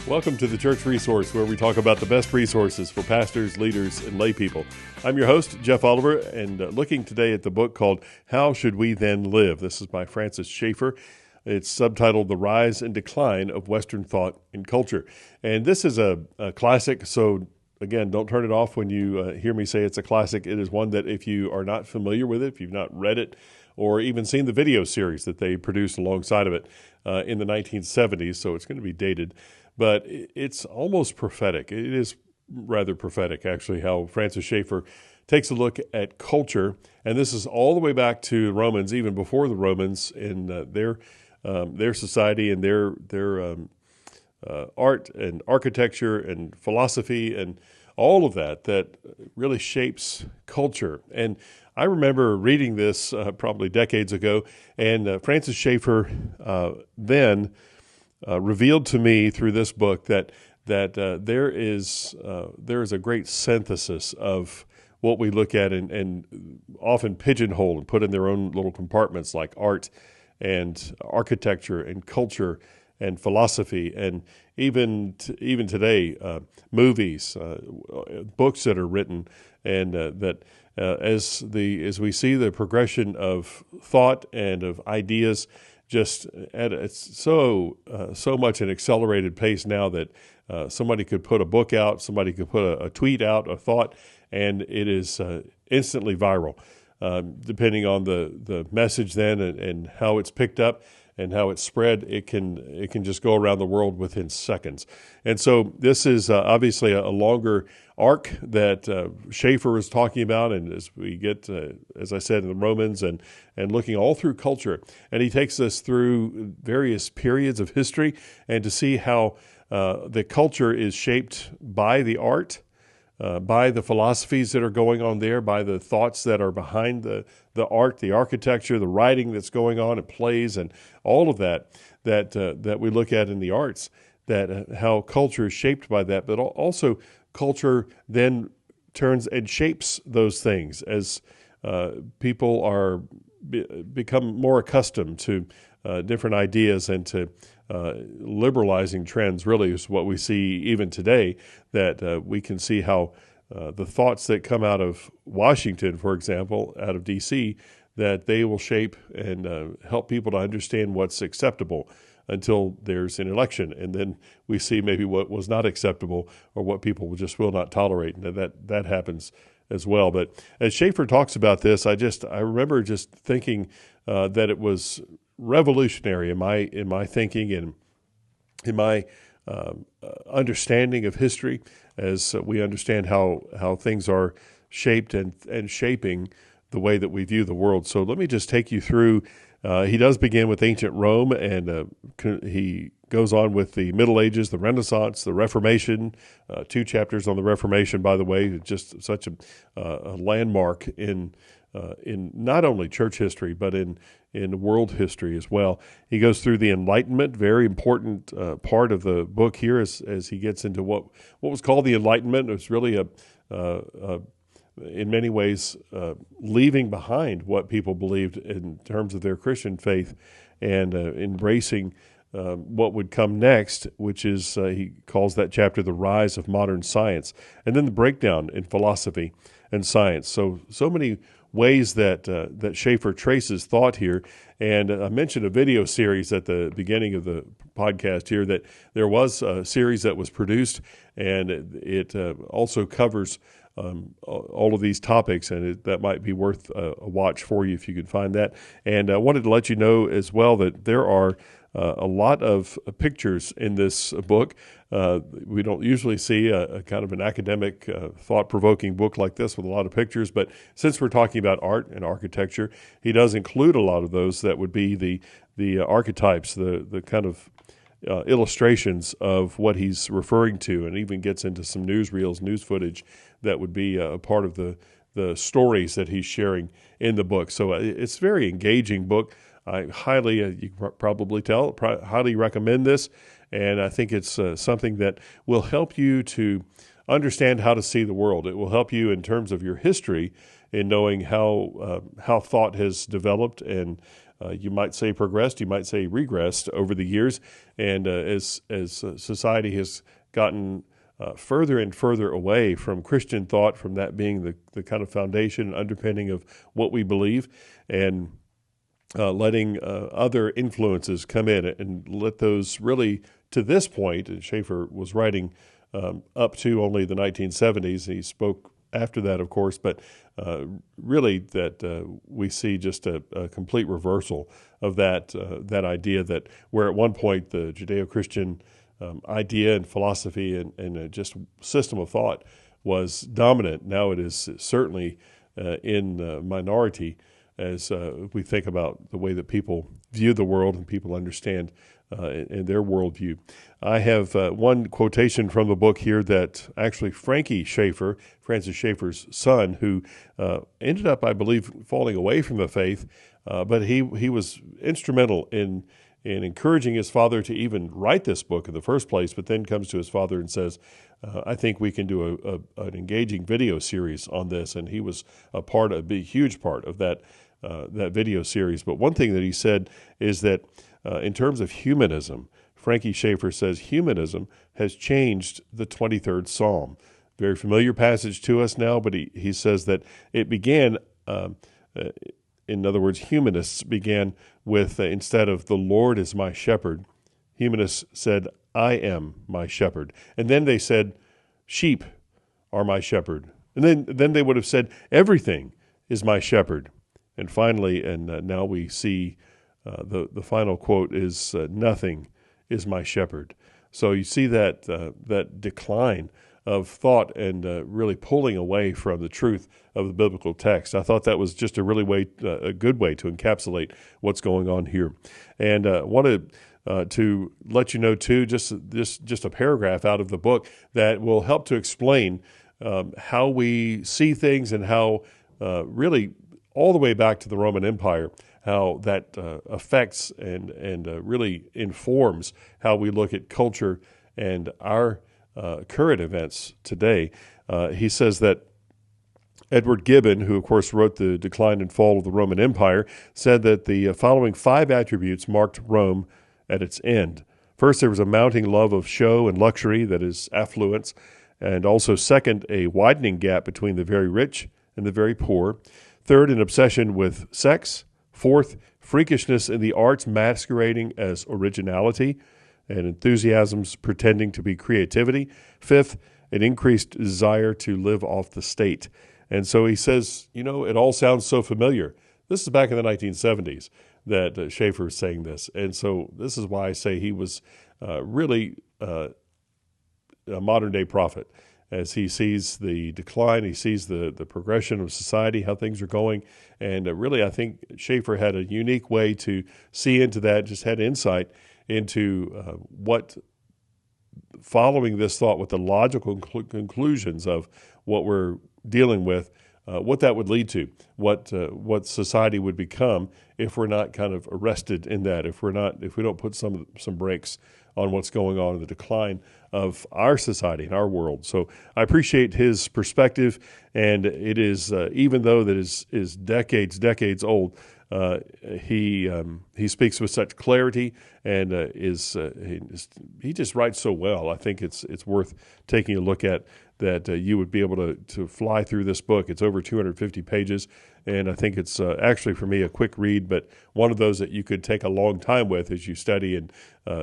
Welcome to the Church Resource, where we talk about the best resources for pastors, leaders, and lay people. I'm your host, Jeff Oliver, and looking today at the book called How Should We Then Live? This is by Francis Schaeffer. It's subtitled The Rise and Decline of Western Thought and Culture. And this is a classic, so again, don't turn it off when you hear me say it's a classic. It is one that if you are not familiar with it, if you've not read it, or even seen the video series that they produced alongside of it in the 1970s, so it's going to be dated, but it's almost prophetic. It is rather prophetic, actually, how Francis Schaeffer takes a look at culture, and this is all the way back to Romans, even before the Romans, in their society and their art and architecture and philosophy and all of that really shapes culture. And I remember reading this probably decades ago, and Francis Schaeffer then revealed to me through this book that there is a great synthesis of what we look at and often pigeonhole and put in their own little compartments, like art and architecture and culture and philosophy, and even today, movies, books that are written, and as we see the progression of thought and of ideas, just it's so much an accelerated pace now that somebody could put a book out, somebody could put a tweet out, a thought, and it is instantly viral, depending on the message then and how it's picked up and how it's spread. It can just go around the world within seconds. And so this is obviously a longer arc that Schaeffer is talking about, and as we get, as I said, in the Romans and looking all through culture. And he takes us through various periods of history and to see how the culture is shaped by the art, by the philosophies that are going on there, by the thoughts that are behind the art, the architecture, the writing that's going on, and plays, and all of that we look at in the arts, that how culture is shaped by that, but also culture then turns and shapes those things as people become more accustomed to different ideas and to liberalizing trends. Really is what we see even today, that we can see how the thoughts that come out of Washington, for example, out of D.C., that they will shape and help people to understand what's acceptable until there's an election. And then we see maybe what was not acceptable or what people just will not tolerate. And that happens as well. But as Schaeffer talks about this, I remember just thinking that it was revolutionary in my thinking and in my understanding of history, as we understand how things are shaped and shaping the way that we view the world. So let me just take you through. He does begin with ancient Rome, and he goes on with the Middle Ages, the Renaissance, the Reformation. 2 chapters on the Reformation, by the way, just such a landmark in not only church history, but in world history as well. He goes through the Enlightenment, very important part of the book here as he gets into what was called the Enlightenment. It was really in many ways leaving behind what people believed in terms of their Christian faith and embracing what would come next, which is, he calls that chapter The Rise of Modern Science, and then the breakdown in philosophy and science. So many ways that Schaeffer traces thought here. And I mentioned a video series at the beginning of the podcast here, that there was a series that was produced, and it also covers all of these topics, and that might be worth a watch for you if you could find that. And I wanted to let you know as well that there are a lot of pictures in this book. We don't usually see a kind of an academic, thought-provoking book like this with a lot of pictures, but since we're talking about art and architecture, he does include a lot of those that would be the archetypes, the kind of illustrations of what he's referring to, and even gets into some newsreels, news footage that would be a part of the stories that he's sharing in the book. So it's a very engaging book. I highly, you can probably tell, highly recommend this, and I think it's something that will help you to understand how to see the world. It will help you in terms of your history in knowing how thought has developed and you might say progressed, you might say regressed over the years, and as society has gotten further and further away from Christian thought, from that being the kind of foundation and underpinning of what we believe, and letting other influences come in and let those really, to this point, and Schaeffer was writing up to only the 1970s, and he spoke after that, of course, but really that we see just a complete reversal of that idea, that where at one point the Judeo-Christian idea and philosophy and just system of thought was dominant, now it is certainly in minority as we think about the way that people view the world and people understand in their worldview. I have one quotation from the book here that actually Frankie Schaeffer, Francis Schaeffer's son, who ended up, I believe, falling away from the faith, but he was instrumental in encouraging his father to even write this book in the first place, but then comes to his father and says, I think we can do an engaging video series on this. And he was a huge part of that video series. But one thing that he said is that in terms of humanism, Frankie Schaeffer says humanism has changed the 23rd Psalm. Very familiar passage to us now, but he says that it began, in other words, humanists began with, instead of the Lord is my shepherd, humanists said, I am my shepherd. And then they said, sheep are my shepherd. And then they would have said, everything is my shepherd. And finally, and now we see the final quote is, nothing is my shepherd. So you see that decline of thought and really pulling away from the truth of the biblical text. I thought that was just a good way to encapsulate what's going on here. And wanted to let you know too, just a paragraph out of the book that will help to explain how we see things and how really all the way back to the Roman Empire, how that affects and really informs how we look at culture and our current events today. He says that Edward Gibbon, who of course wrote The Decline and Fall of the Roman Empire, said that the following 5 attributes marked Rome at its end. First, there was a mounting love of show and luxury, that is, affluence, and also second, a widening gap between the very rich and the very poor. Third, an obsession with sex. Fourth, freakishness in the arts masquerading as originality and enthusiasms pretending to be creativity. Fifth, an increased desire to live off the state. And so he says, it all sounds so familiar. This is back in the 1970s that Schaeffer is saying this. And so this is why I say he was really a modern-day prophet. As he sees the decline, he sees the progression of society, how things are going. And really, I think Schaeffer had a unique way to see into that, just had insight into what, following this thought with the logical conclusions of what we're dealing with, what that would lead to, what society would become if we're not kind of arrested in that, if we don't put some brakes on what's going on in the decline of our society and our world. So I appreciate his perspective, and it is even though that is decades old, he speaks with such clarity and he just writes so well. I think it's worth taking a look at, that you would be able to fly through this book. It's over 250 pages, and I think it's actually, for me, a quick read, but one of those that you could take a long time with as you study and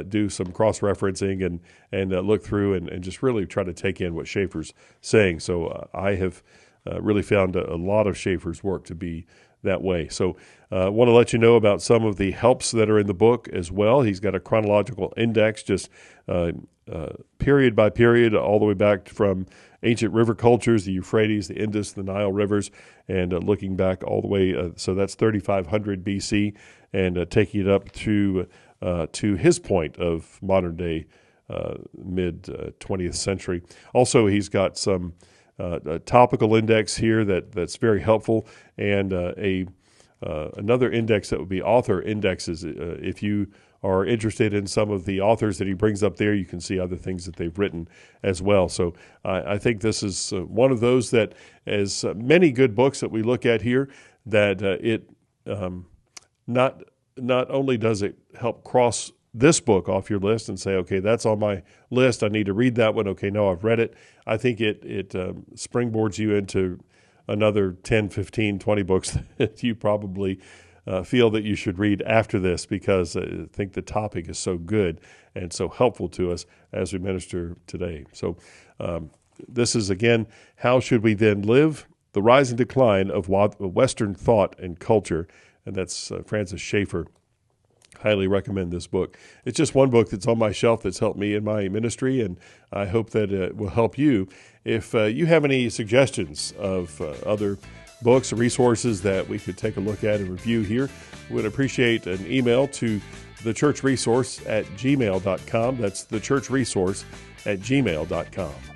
do some cross-referencing and look through and just really try to take in what Schaeffer's saying. So I have really found a lot of Schaeffer's work to be that way. So I want to let you know about some of the helps that are in the book as well. He's got a chronological index, just period by period, all the way back from ancient river cultures, the Euphrates, the Indus, the Nile rivers, and looking back all the way, so that's 3500 BC, and taking it up to his point of modern day, mid 20th century. Also, he's got some a topical index here that's very helpful, and another index that would be author indexes. If you are interested in some of the authors that he brings up there, you can see other things that they've written as well. So I think this is one of those that, as many good books that we look at here, that it not not only does it help cross this book off your list and say, okay, that's on my list, I need to read that one. Okay, no, I've read it. I think it springboards you into another 10, 15, 20 books that you probably feel that you should read after this, because I think the topic is so good and so helpful to us as we minister today. So this is, again, How Should We Then Live? The Rise and Decline of Western Thought and Culture, and that's Francis Schaeffer. Highly recommend this book. It's just one book that's on my shelf that's helped me in my ministry, and I hope that it will help you. If you have any suggestions of other books or resources that we could take a look at and review here, we'd appreciate an email to thechurchresource@gmail.com. That's thechurchresource@gmail.com.